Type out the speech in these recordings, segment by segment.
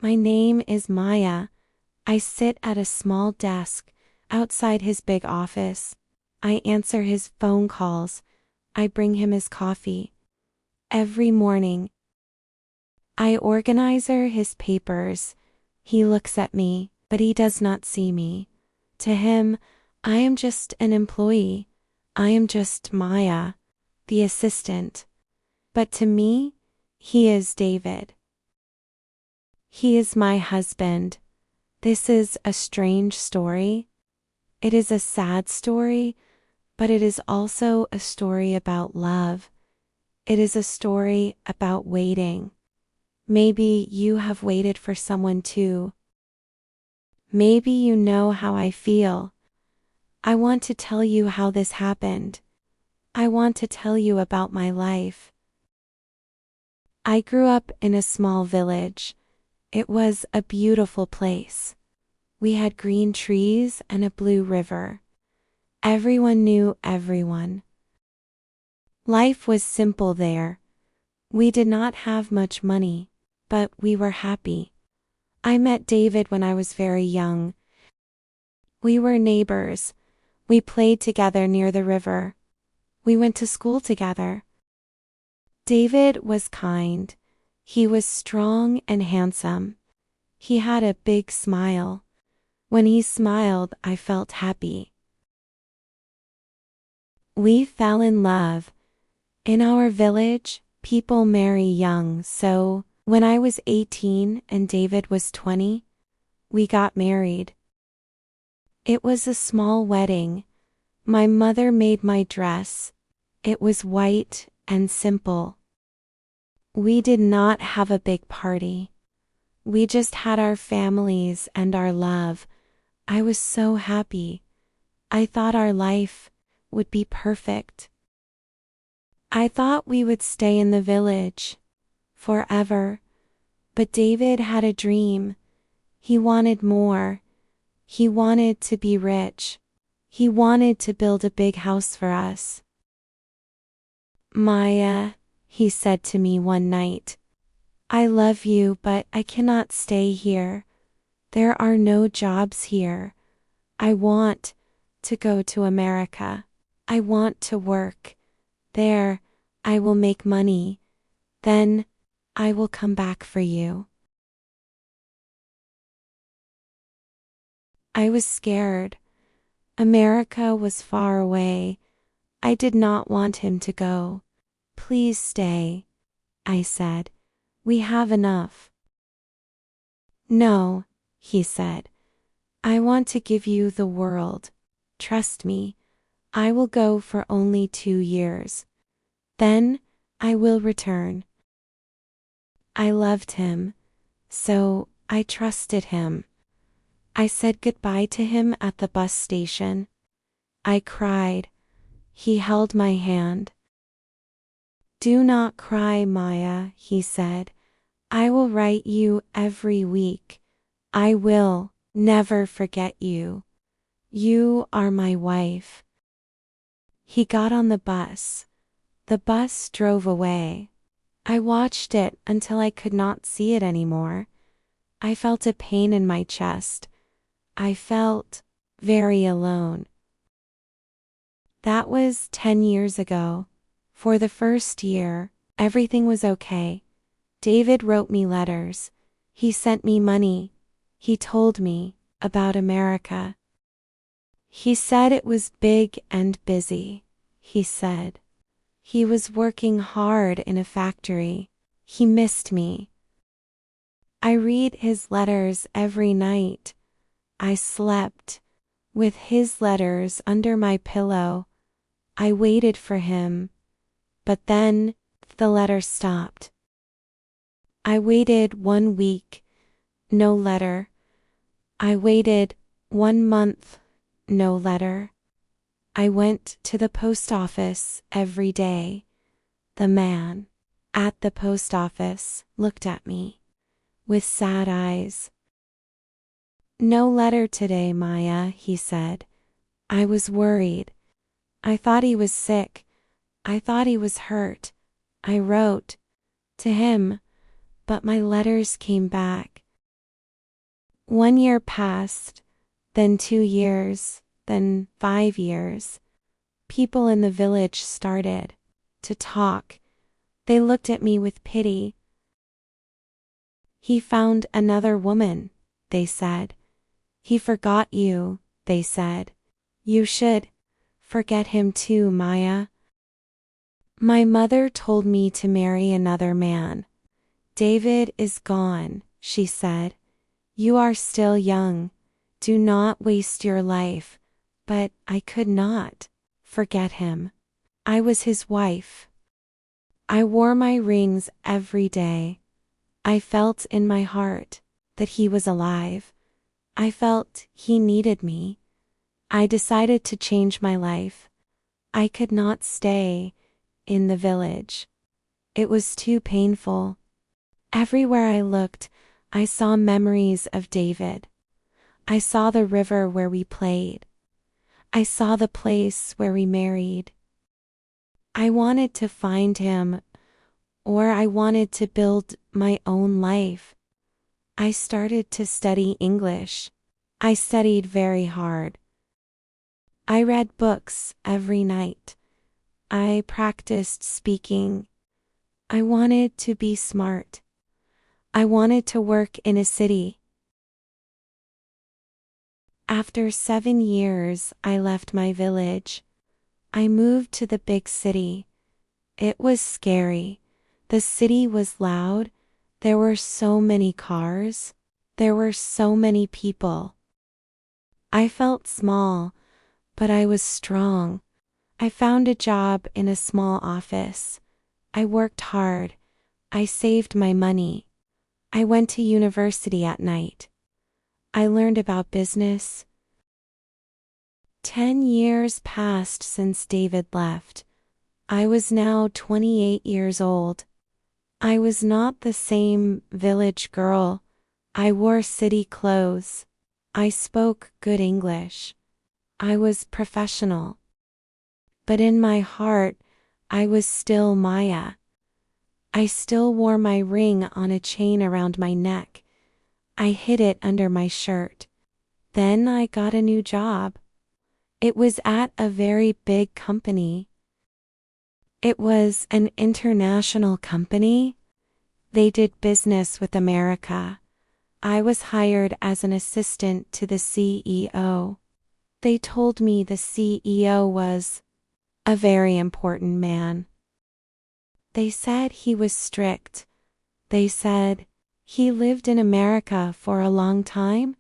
My name is Maya. I sit at a small desk outside his big office. I answer his phone calls. I bring him his coffee. Every morning, I organize his papers. He looks at me, but he does not see me. To him, I am just an employee. I am just Maya, the assistant. But to me, he is David. He is my husband. This is a strange story. It is a sad story, but it is also a story about love. It is a story about waiting. Maybe you have waited for someone too. Maybe you know how I feel. I want to tell you how this happened. I want to tell you about my life. I grew up in a small village. It was a beautiful place. We had green trees and a blue river. Everyone knew everyone. Life was simple there. We did not have much money, but we were happy. I met David when I was very young. We were neighbors. We played together near the river. We went to school together. David was kind. He was strong and handsome. He had a big smile. When he smiled, I felt happy. We fell in love. In our village, people marry young, so when I was 18 and David was 20, we got married. It was a small wedding. My mother made my dress. It was white and simple. We did not have a big party. We just had our families and our love. I was so happy. I thought our life would be perfect. I thought we would stay in the village forever. But David had a dream. He wanted more. He wanted to be rich. He wanted to build a big house for us. Maya, he said to me one night, I love you, but I cannot stay here. There are no jobs here. I want to go to America. I want to work. There, I will make money. Then, I will come back for you. I was scared. America was far away. I did not want him to go. Please stay, I said. We have enough. No, he said. I want to give you the world. Trust me. I will go for only 2 years. Then, I will return. I loved him, so I trusted him. I said goodbye to him at the bus station. I cried. He held my hand. Do not cry, Maya, he said. I will write you every week. I will never forget you. You are my wife. He got on the bus. The bus drove away. I watched it until I could not see it anymore. I felt a pain in my chest. I felt very alone. That was 10 years ago. For the first year, everything was okay. David wrote me letters. He sent me money. He told me about America. He said it was big and busy. He said he was working hard in a factory. He missed me. I read his letters every night. I slept with his letters under my pillow. I waited for him, but then the letter stopped. I waited 1 week, no letter. I waited 1 month, no letter. I went to the post office every day. The man at the post office looked at me with sad eyes. No letter today, Maya, he said. I was worried. I thought he was sick. I thought he was hurt. I wrote to him, but my letters came back. 1 year passed, then 2 years, then 5 years. People in the village started to talk. They looked at me with pity. He found another woman, they said. He forgot you, they said. You should forget him too, Maya. My mother told me to marry another man. David is gone, she said. You are still young. Do not waste your life. But I could not forget him. I was his wife. I wore my rings every day. I felt in my heart that he was alive. I felt he needed me. I decided to change my life. I could not stay in the village. It was too painful. Everywhere I looked, I saw memories of David. I saw the river where we played. I saw the place where we married. I wanted to find him, or I wanted to build my own life. I started to study English. I studied very hard. I read books every night. I practiced speaking. I wanted to be smart. I wanted to work in a city. After 7 years, I left my village. I moved to the big city. It was scary. The city was loud. There were so many cars. There were so many people. I felt small, but I was strong. I found a job in a small office. I worked hard. I saved my money. I went to university at night. I learned about business. 10 years passed since David left. I was now 28 years old. I was not the same village girl. I wore city clothes. I spoke good English. I was professional. But in my heart, I was still Maya. I still wore my ring on a chain around my neck. I hid it under my shirt. Then I got a new job. It was at a very big company. It was an international company. They did business with America. I was hired as an assistant to the CEO. They told me the CEO was a very important man. They said he was strict. They said he lived in America for a long time,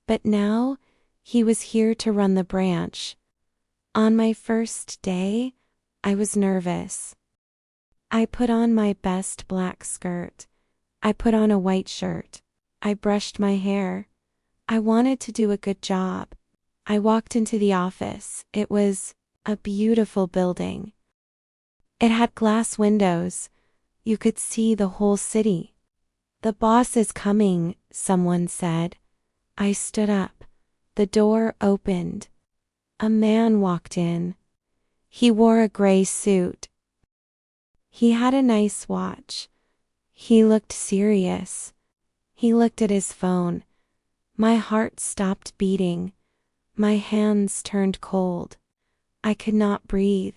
but now he was here to run the branch. On my first day, I was nervous. I put on my best black skirt. I put on a white shirt. I brushed my hair. I wanted to do a good job. I walked into the office. It was a beautiful building. It had glass windows. You could see the whole city. The boss is coming, someone said. I stood up. The door opened. A man walked in. He wore a gray suit. He had a nice watch. He looked serious. He looked at his phone. My heart stopped beating. My hands turned cold. I could not breathe.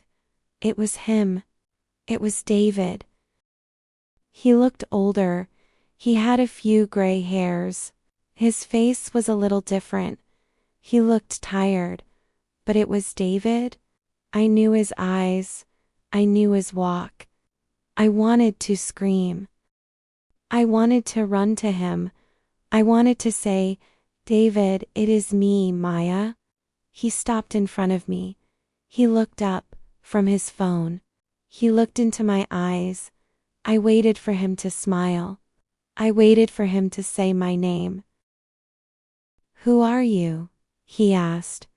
It was him. It was David. He looked older. He had a few gray hairs. His face was a little different. He looked tired. But it was David. I knew his eyes. I knew his walk. I wanted to scream. I wanted to run to him. I wanted to say, David, it is me, Maya. He stopped in front of me. He looked up from his phone. He looked into my eyes. I waited for him to smile. I waited for him to say my name. Who are you? He asked.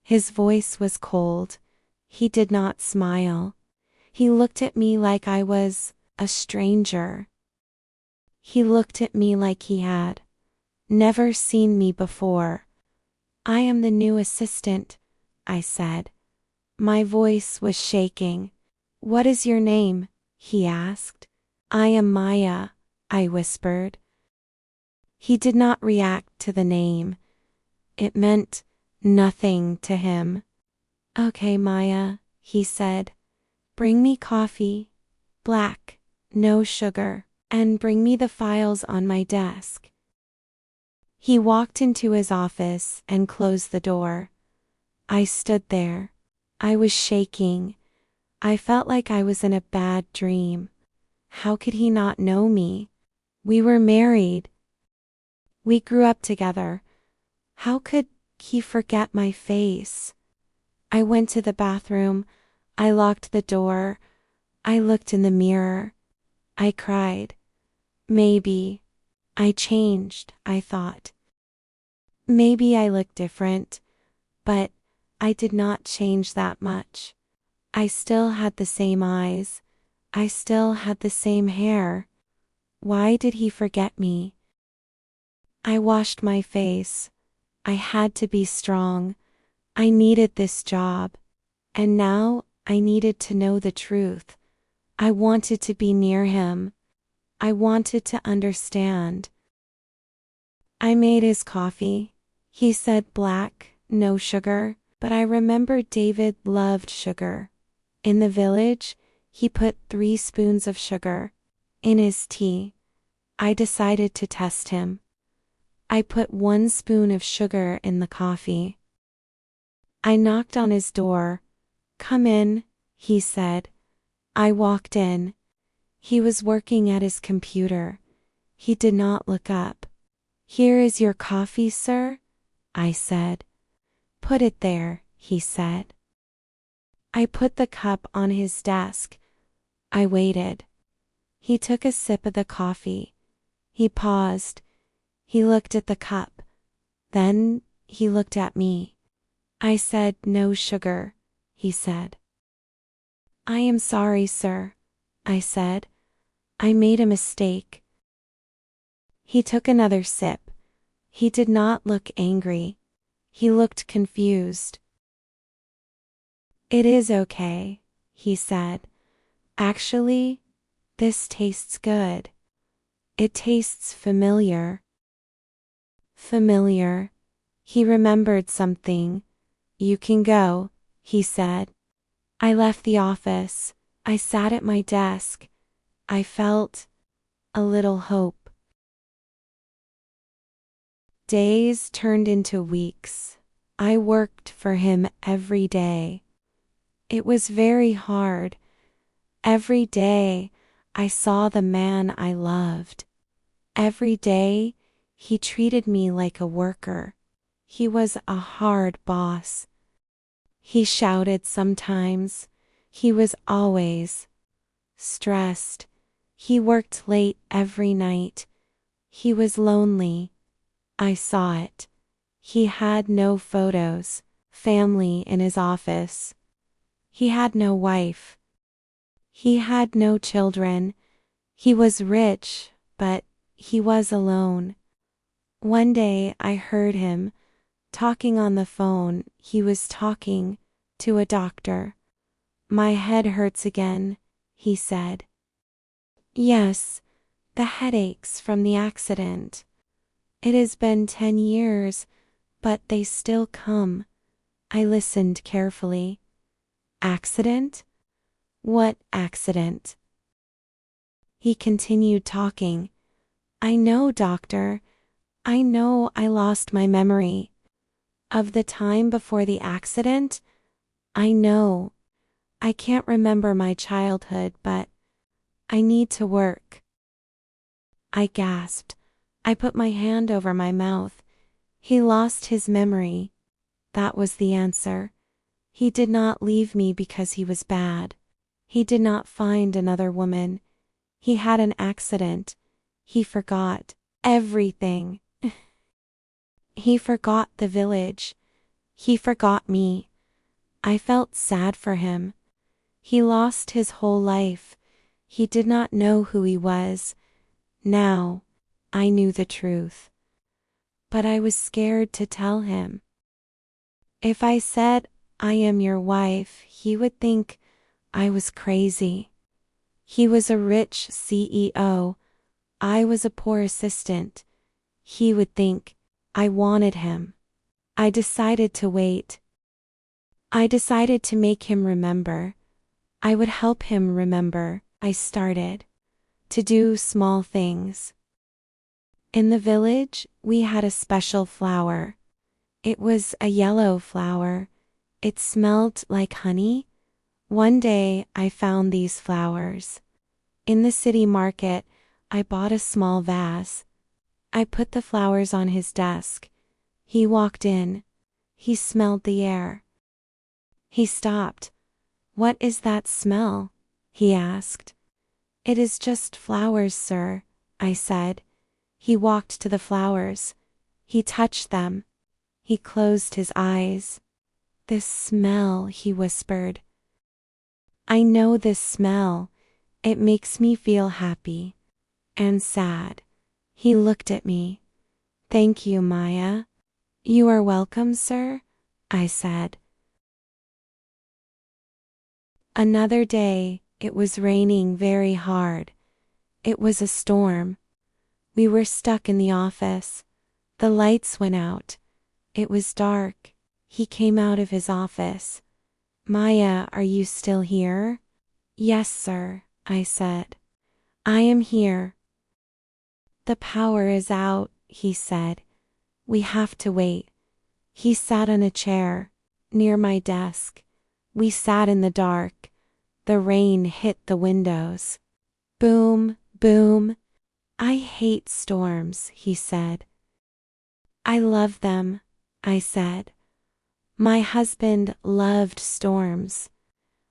His voice was cold. He did not smile. He looked at me like I was a stranger. He looked at me like he had never seen me before. I am the new assistant, I said. My voice was shaking. What is your name? He asked. I am Maya, I whispered. He did not react to the name. It meant nothing to him. Okay, Maya, he said. Bring me coffee, black, no sugar, and bring me the files on my desk. He walked into his office and closed the door. I stood there. I was shaking. I felt like I was in a bad dream. How could he not know me? We were married. We grew up together. How could he forget my face? I went to the bathroom. I locked the door. I looked in the mirror. I cried. Maybe I changed, I thought. Maybe I looked different, but I did not change that much. I still had the same eyes. I still had the same hair. Why did he forget me? I washed my face. I had to be strong. I needed this job. And now I needed to know the truth. I wanted to be near him. I wanted to understand. I made his coffee. He said black, no sugar, but I remembered David loved sugar. In the village, he put 3 spoons of sugar in his tea. I decided to test him. I put 1 spoon of sugar in the coffee. I knocked on his door. Come in, he said. I walked in. He was working at his computer. He did not look up. Here is your coffee, sir, I said. Put it there, he said. I put the cup on his desk. I waited. He took a sip of the coffee. He paused. He looked at the cup. Then he looked at me. I said, no sugar, he said. I am sorry, sir, I said. I made a mistake. He took another sip. He did not look angry. He looked confused. It is okay, he said. Actually, this tastes good. It tastes familiar. Familiar. He remembered something. You can go, he said. I left the office. I sat at my desk. I felt a little hope. Days turned into weeks. I worked for him every day. It was very hard. Every day, I saw the man I loved. Every day, he treated me like a worker. He was a hard boss. He shouted sometimes. He was always stressed. He worked late every night. He was lonely. I saw it. He had no photos, family in his office. He had no wife. He had no children. He was rich, but he was alone. One day I heard him talking on the phone. He was talking to a doctor. My head hurts again, he said. Yes, the headaches from the accident. It has been 10 years, but they still come. I listened carefully. Accident? What accident? He continued talking. I know, doctor. I know I lost my memory. Of the time before the accident? I know. I can't remember my childhood, but I need to work. I gasped. I put my hand over my mouth. He lost his memory. That was the answer. He did not leave me because he was bad. He did not find another woman. He had an accident. He forgot everything. He forgot the village. He forgot me. I felt sad for him. He lost his whole life. He did not know who he was. Now, I knew the truth. But I was scared to tell him. If I said, I am your wife, he would think I was crazy. He was a rich CEO. I was a poor assistant. he would think I wanted him. I decided to wait. I decided to make him remember. I would help him remember. I started to do small things. In the village, we had a special flower. It was a yellow flower. It smelled like honey. One day, I found these flowers. In the city market, I bought a small vase. I put the flowers on his desk. He walked in. He smelled the air. He stopped. "What is that smell?" he asked. "It is just flowers, sir," I said. He walked to the flowers. He touched them. He closed his eyes. "This smell," he whispered. "I know this smell. It makes me feel happy and sad." He looked at me. "Thank you, Maya." "You are welcome, sir," I said. Another day, it was raining very hard. It was a storm. We were stuck in the office. The lights went out. It was dark. He came out of his office. "Maya, are you still here?" "Yes, sir," I said. "I am here." "The power is out," he said. "We have to wait." He sat on a chair near my desk. We sat in the dark. The rain hit the windows. Boom, boom. "I hate storms," he said. "I love them," I said. My husband loved storms.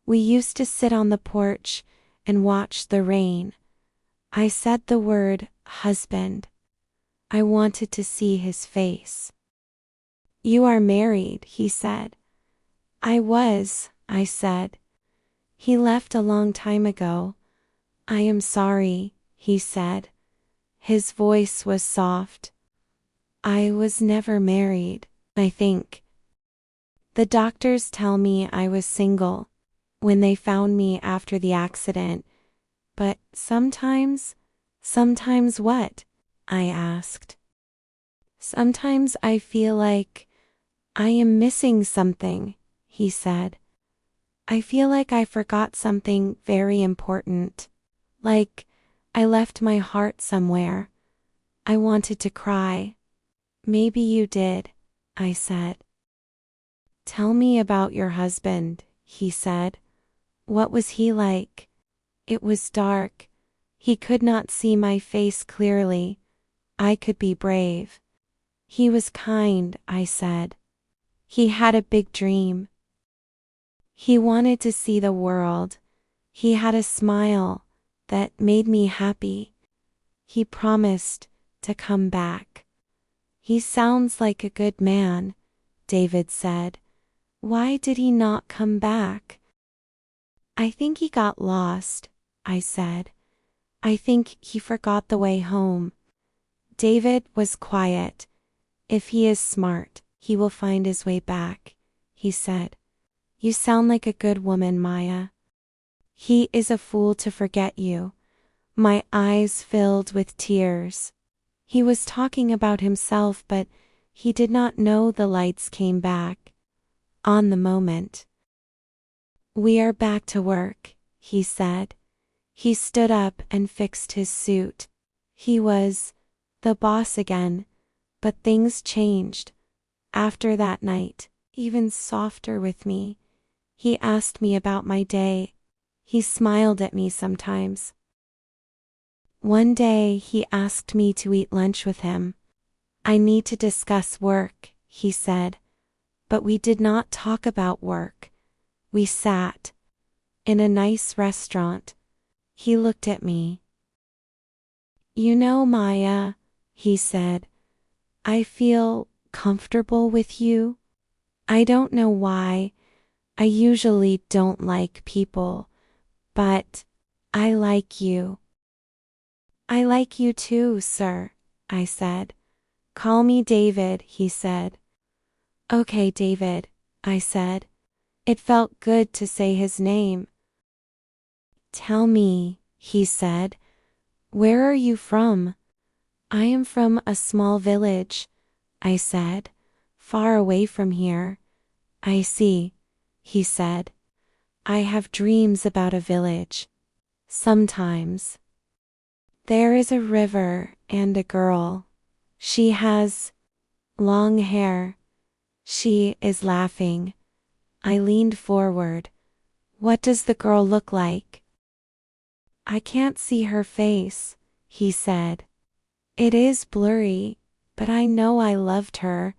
We used to sit on the porch and watch the rain. I said the word husband. I wanted to see his face. "You are married," he said. "I was," I said. "He left a long time ago." "I am sorry," he said. His voice was soft. "I was never married, I think. The doctors tell me I was single when they found me after the accident. But sometimes what?" I asked. "Sometimes I feel like I am missing something," he said. "I feel like I forgot something very important. Like I left my heart somewhere." I wanted to cry. "Maybe you did," I said. "Tell me about your husband," he said. "What was he like?" It was dark. He could not see my face clearly. I could be brave. "He was kind," I said. "He had a big dream. He wanted to see the world. He had a smile that made me happy. He promised to come back." "He sounds like a good man," David said. "Why did he not come back?" "I think he got lost," I said. "I think he forgot the way home." David was quiet. "If he is smart, he will find his way back," he said. "You sound like a good woman, Maya." "He is a fool to forget you." My eyes filled with tears. He was talking about himself, but he did not know the lights came back on the moment. "We are back to work," he said. He stood up and fixed his suit. He was the boss again, but things changed. After that night, even softer with me. He asked me about my day. He smiled at me sometimes. One day he asked me to eat lunch with him. "I need to discuss work," he said. But we did not talk about work. We sat in a nice restaurant. He looked at me. "You know, Maya," he said, "I feel comfortable with you. I don't know why. I usually don't like people, but I like you." "I like you too, sir," I said. "Call me David," he said. "Okay, David," I said. It felt good to say his name. "Tell me," he said, "where are you from?" I am from a small village, I said, far away from here. I see, he said. I have dreams about a village. Sometimes. There is a river and a girl. She has long hair. She is laughing. I leaned forward. What does the girl look like? I can't see her face, he said. It is blurry, but I know I loved her.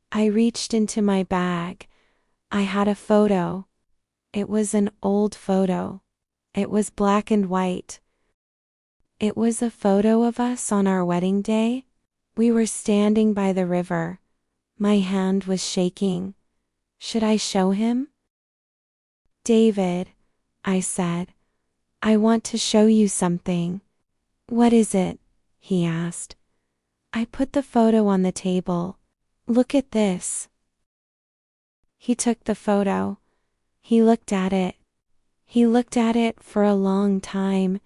I reached into my bag. I had a photo. It was an old photo. It was black and white. It was a photo of us on our wedding day. We were standing by the river. My hand was shaking. Should I show him? David, I said, I want to show you something. What is it? He asked. I put the photo on the table. Look at this. He took the photo. He looked at it. He looked at it for a long time.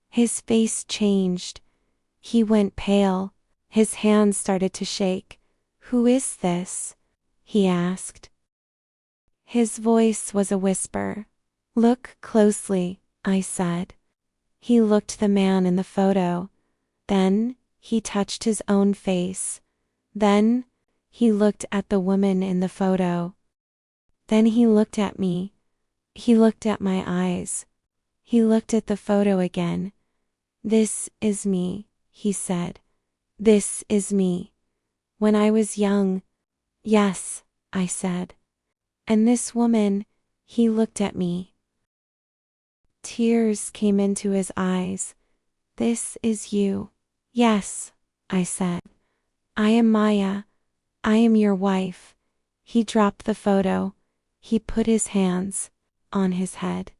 His face changed. He went pale. His hands started to shake. Who is this? He asked. His voice was a whisper. Look closely, I said. He looked the man in the photo. Then, he touched his own face. Then, he looked at the woman in the photo. Then he looked at me. He looked at my eyes. He looked at the photo again. This is me, he said. This is me. When I was young. Yes, I said. And this woman, he looked at me. Tears came into his eyes. This is you. Yes, I said. I am Maya. I am your wife. He dropped the photo. He put his hands on his head.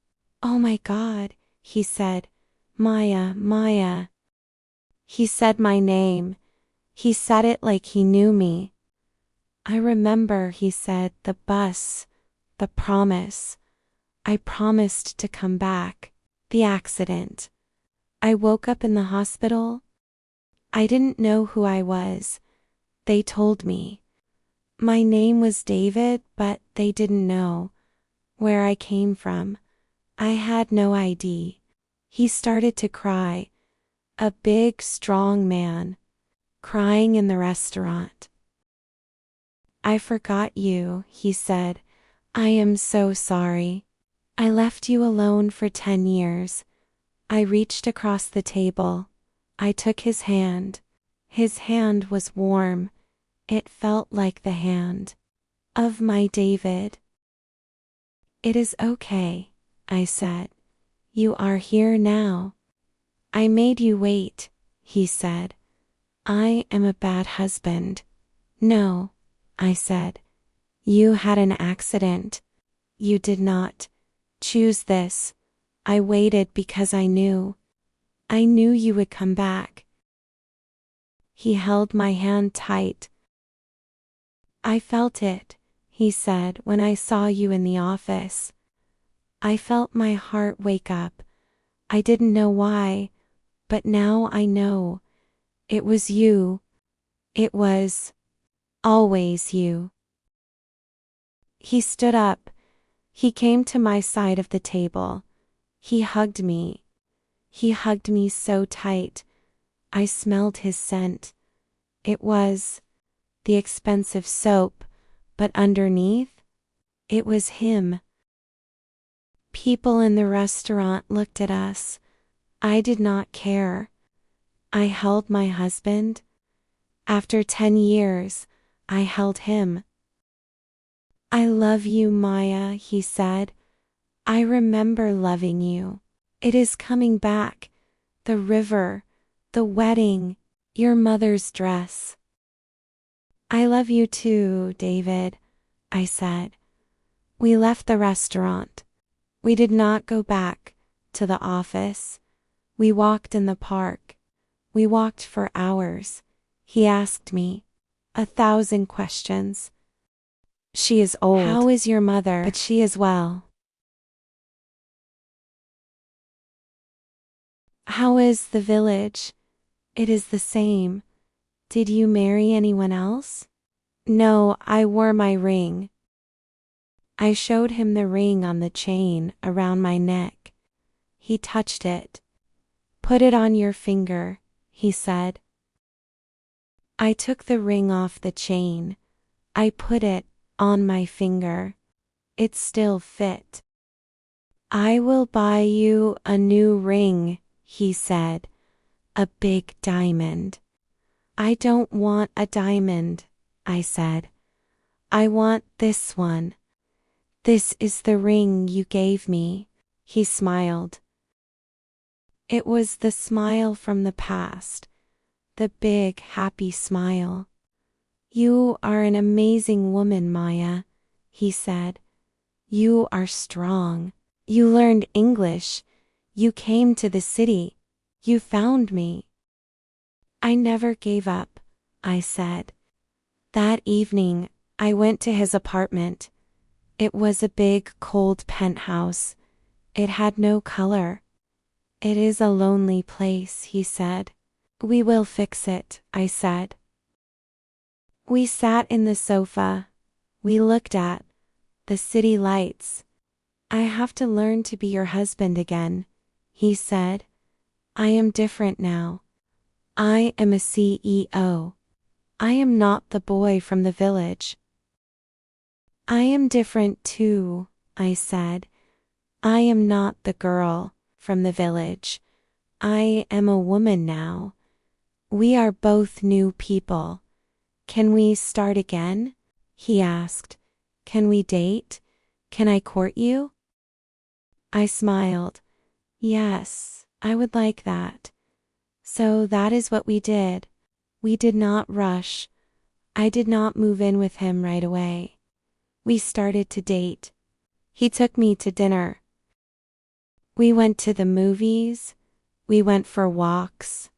Oh my God, he said. Maya, Maya. He said my name. He said it like he knew me. I remember he said the bus, the promise. I promised to come back. The accident. I woke up in the hospital. I didn't know who I was. They told me. My name was David, but they didn't know where I came from. I had no ID. He started to cry. A big, strong man. Crying in the restaurant. I forgot you, he said. I am so sorry. I left you alone for 10 years. I reached across the table. I took his hand. His hand was warm. It felt like the hand of my David. It is okay, I said. You are here now. I made you wait, he said. I am a bad husband. No, I said. You had an accident. You did not choose this. I waited because I knew. I knew you would come back. He held my hand tight. I felt it, he said, when I saw you in the office. I felt my heart wake up. I didn't know why, but now I know. It was you. It was always you. He stood up. He came to my side of the table. He hugged me. He hugged me so tight. I smelled his scent. It was the expensive soap, but underneath, it was him. People in the restaurant looked at us. I did not care. I held my husband. After 10 years, I held him. I love you, Maya, he said. I remember loving you. It is coming back. The river, the wedding, your mother's dress. I love you too, David, I said. We left the restaurant. We did not go back to the office. We walked in the park. We walked for hours. He asked me 1,000 questions. She is old. How is your mother? But she is well. How is the village? It is the same. Did you marry anyone else? No, I wore my ring. I showed him the ring on the chain around my neck. He touched it. Put it on your finger, he said. I took the ring off the chain. I put it on my finger. It still fit. I will buy you a new ring, he said. A big diamond. I don't want a diamond, I said. I want this one. This is the ring you gave me, he smiled. It was the smile from the past, the big, happy smile. You are an amazing woman, Maya, he said. You are strong. You learned English. You came to the city. You found me. I never gave up, I said. That evening, I went to his apartment. It was a big, cold penthouse. It had no color. It is a lonely place, he said. We will fix it, I said. We sat in the sofa. We looked at the city lights. I have to learn to be your husband again, he said. I am different now. I am a CEO. I am not the boy from the village. I am different too, I said. I am not the girl from the village. I am a woman now. We are both new people. Can we start again? He asked. Can we date? Can I court you? I smiled. Yes, I would like that. So that is what we did. We did not rush. I did not move in with him right away. We started to date. He took me to dinner. We went to the movies. We went for walks.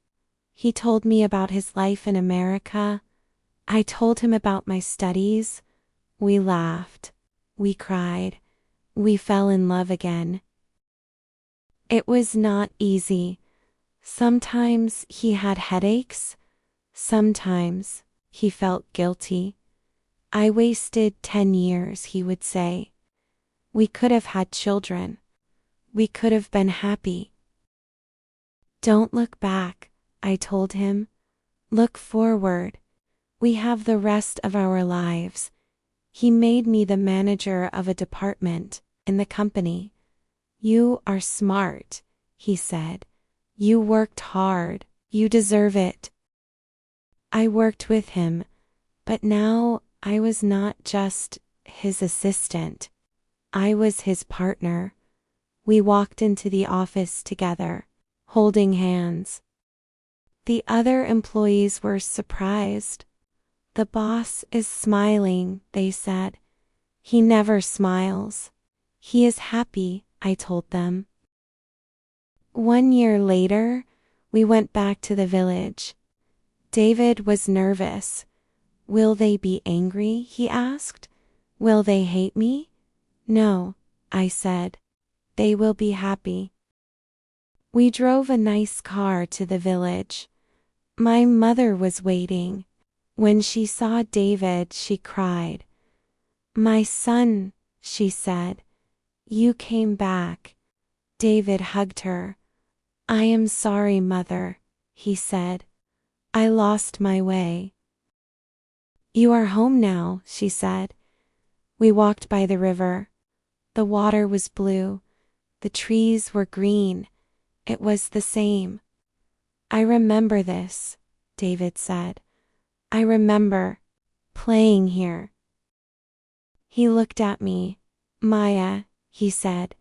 He told me about his life in America. I told him about my studies. We laughed. We cried. We fell in love again. It was not easy. Sometimes he had headaches. Sometimes he felt guilty. I wasted 10 years, he would say. We could have had children. We could have been happy. Don't look back, I told him. Look forward. We have the rest of our lives. He made me the manager of a department in the company. You are smart, he said. You worked hard. You deserve it. I worked with him, but now I was not just his assistant. I was his partner. We walked into the office together, holding hands. The other employees were surprised. The boss is smiling, they said. He never smiles. He is happy, I told them. 1 year later, we went back to the village. David was nervous. Will they be angry? He asked. Will they hate me? No, I said. They will be happy. We drove a nice car to the village. My mother was waiting. When she saw David, she cried. My son, she said. You came back. David hugged her. I am sorry, mother, he said. I lost my way. You are home now, she said. We walked by the river. The water was blue. The trees were green. It was the same. I remember this, David said. I remember playing here. He looked at me. Maya, he said.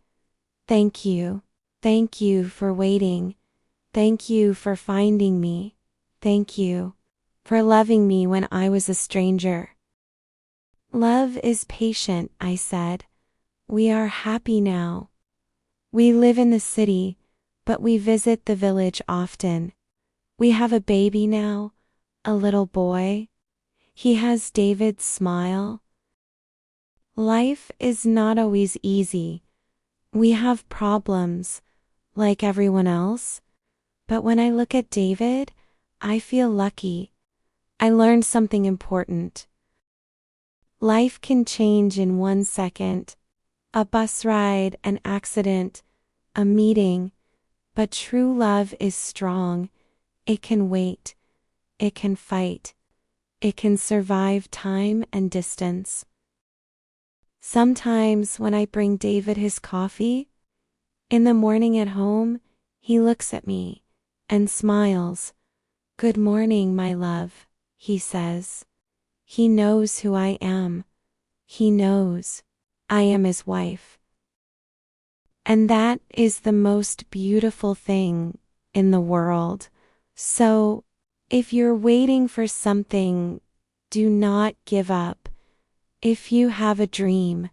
Thank you. Thank you for waiting. Thank you for finding me. Thank you for loving me when I was a stranger. Love is patient, I said. We are happy now. We live in the city, but we visit the village often. We have a baby now, a little boy. He has David's smile. Life is not always easy. We have problems, like everyone else. But when I look at David, I feel lucky. I learned something important. Life can change in 1 second. A bus ride, an accident, a meeting. But true love is strong. It can wait. It can fight. It can survive time and distance. Sometimes when I bring David his coffee, in the morning at home, he looks at me and smiles. "Good morning, my love," he says. He knows who I am. He knows I am his wife. And that is the most beautiful thing in the world. So, if you're waiting for something, do not give up. If you have a dream,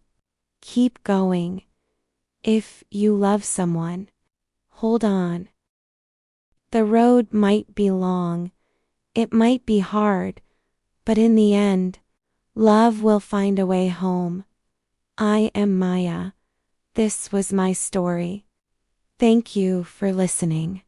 keep going. If you love someone, hold on. The road might be long, it might be hard, but in the end, love will find a way home. I am Maya. This was my story. Thank you for listening.